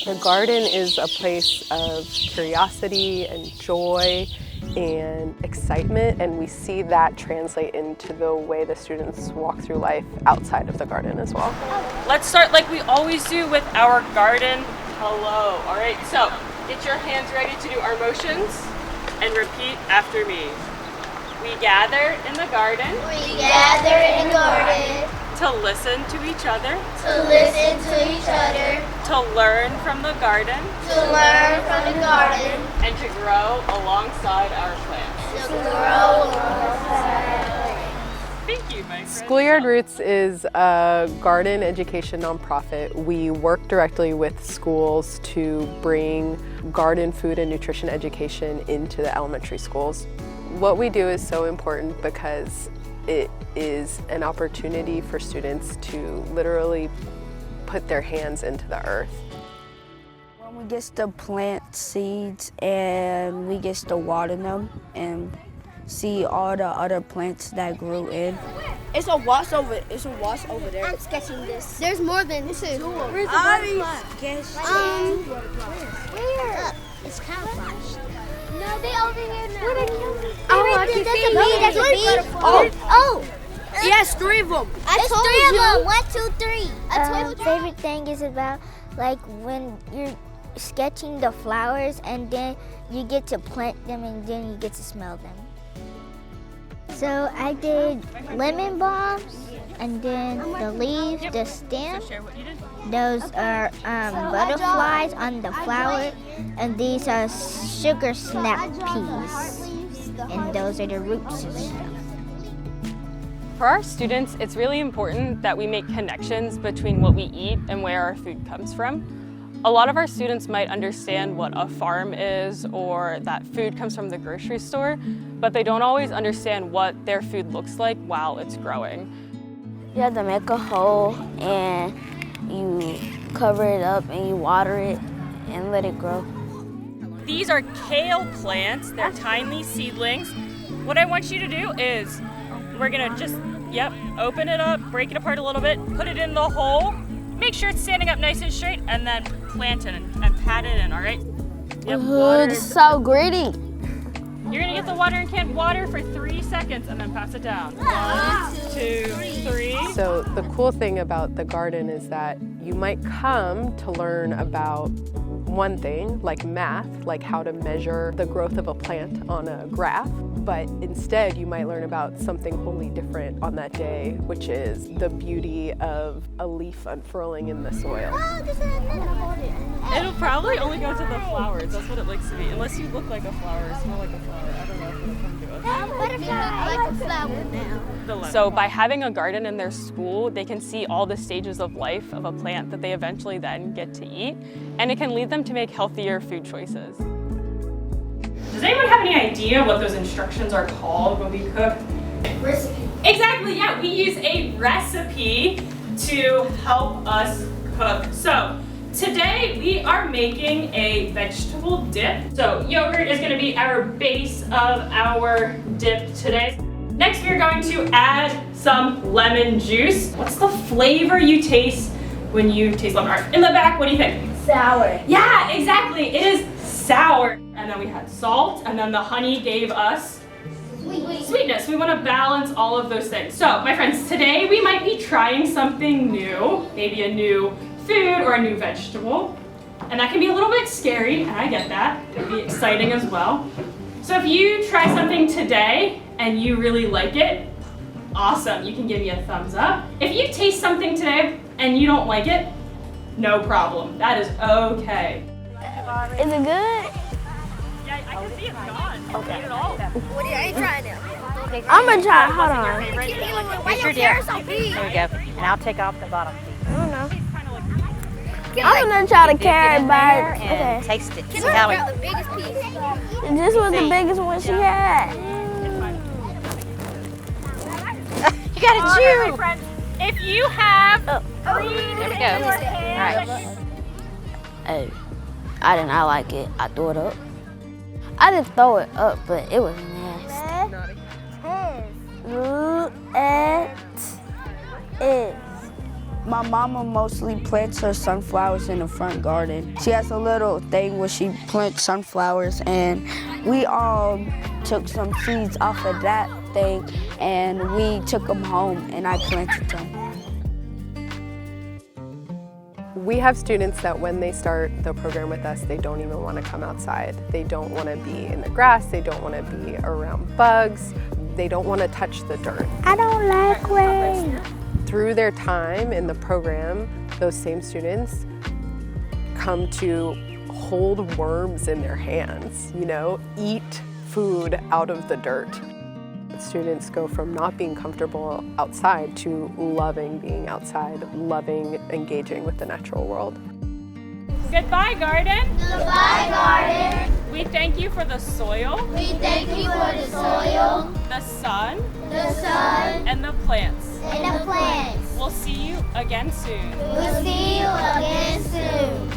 The garden is a place of curiosity and joy and excitement, and we see that translate into the way the students walk through life outside of the garden as well. Let's start like we always do with our garden hello. All right, so get your hands ready to do our motions and repeat after me. We gather in the garden. We gather in the garden. To listen to each other. To listen to each other. To learn from the garden. To learn from the garden. And to grow alongside our plants. To grow alongside our plants. Thank you, my friend. Schoolyard Roots is a garden education nonprofit. We work directly with schools to bring garden food and nutrition education into the elementary schools. What we do is so important because it is an opportunity for students to literally put their hands into the earth. When we get to plant seeds and we get to water them and see all the other plants that grew in. It's a wasp over there. I'm sketching this. There's more than two. Where's the butterfly? Where? It's camouflaged. No, they over here now. Where they come? That's a bee. Oh. Yes, 3 of them. It's 3 of them. 1, 2, 3. I told you. Favorite thing is about like when you're sketching the flowers and then you get to plant them and then you get to smell them. So I did lemon balms and then the leaves, the stem. Those are butterflies on the flower, and these are sugar snap peas, and those are the roots and stuff. For our students, it's really important that we make connections between what we eat and where our food comes from. A lot of our students might understand what a farm is or that food comes from the grocery store, but they don't always understand what their food looks like while it's growing. You have to make a hole and you cover it up and you water it and let it grow. These are kale plants. They're tiny seedlings. What I want you to do is we're gonna just, open it up, break it apart a little bit, put it in the hole, make sure it's standing up nice and straight, and then plant it and pat it in, all right? It's so gritty. You're gonna get the watering can water for 3 seconds and then pass it down. 1, 2, 3. So the cool thing about the garden is that you might come to learn about one thing, like math, like how to measure the growth of a plant on a graph, but instead you might learn about something wholly different on that day, which is the beauty of a leaf unfurling in the soil. It'll probably only go to the flowers. That's what it likes to be. Unless you look like a flower or smell like a flower. I don't know if it'll come to us. I like a flower now. So by having a garden in their school, they can see all the stages of life of a plant that they eventually then get to eat, and it can lead them to make healthier food choices. Does anyone have any idea what those instructions are called when we cook? Recipe. Exactly, yeah. We use a recipe to help us cook. So today we are making a vegetable dip. So yogurt is going to be our base of our dip today. Next, we're going to add some lemon juice. What's the flavor you taste when you taste lemon? All right, in the back, what do you think? Sour. Yeah, exactly. It is sour. And then we had salt, and then the honey gave us sweetness. We want to balance all of those things. So, my friends, today we might be trying something new, maybe a new food or a new vegetable. And that can be a little bit scary, and I get that. It can be exciting as well. So if you try something today and you really like it, awesome, you can give me a thumbs up. If you taste something today and you don't like it, no problem. That is okay. Is it good? Yeah, I can see it's gone. Okay. Eat it all. What are you trying now? I'm gonna try. Hold on. Here's your dip. There we go. And I'll take off the bottom piece. I don't know. I'm gonna try the carrot bite. And Okay. taste it. See Give her how the biggest piece. This was the biggest one she had. you gotta All chew. right, my friends, if you have green There we in go. your hand, All right. Oh. I did not like it. I threw it up. I didn't throw it up, but it was nasty. Look at it. My mama mostly plants her sunflowers in the front garden. She has a little thing where she plants sunflowers, and we all took some seeds off of that thing, and we took them home, and I planted them. We have students that when they start the program with us, they don't even want to come outside. They don't want to be in the grass. They don't want to be around bugs. They don't want to touch the dirt. I don't like rain. Through their time in the program, those same students come to hold worms in their hands, you know, eat food out of the dirt. Students go from not being comfortable outside to loving being outside, loving engaging with the natural world. Goodbye, garden. Goodbye, garden. We thank you for the soil, We thank you for the soil, the sun, and and the plants. the plants. We'll see you again soon. We'll see you again soon.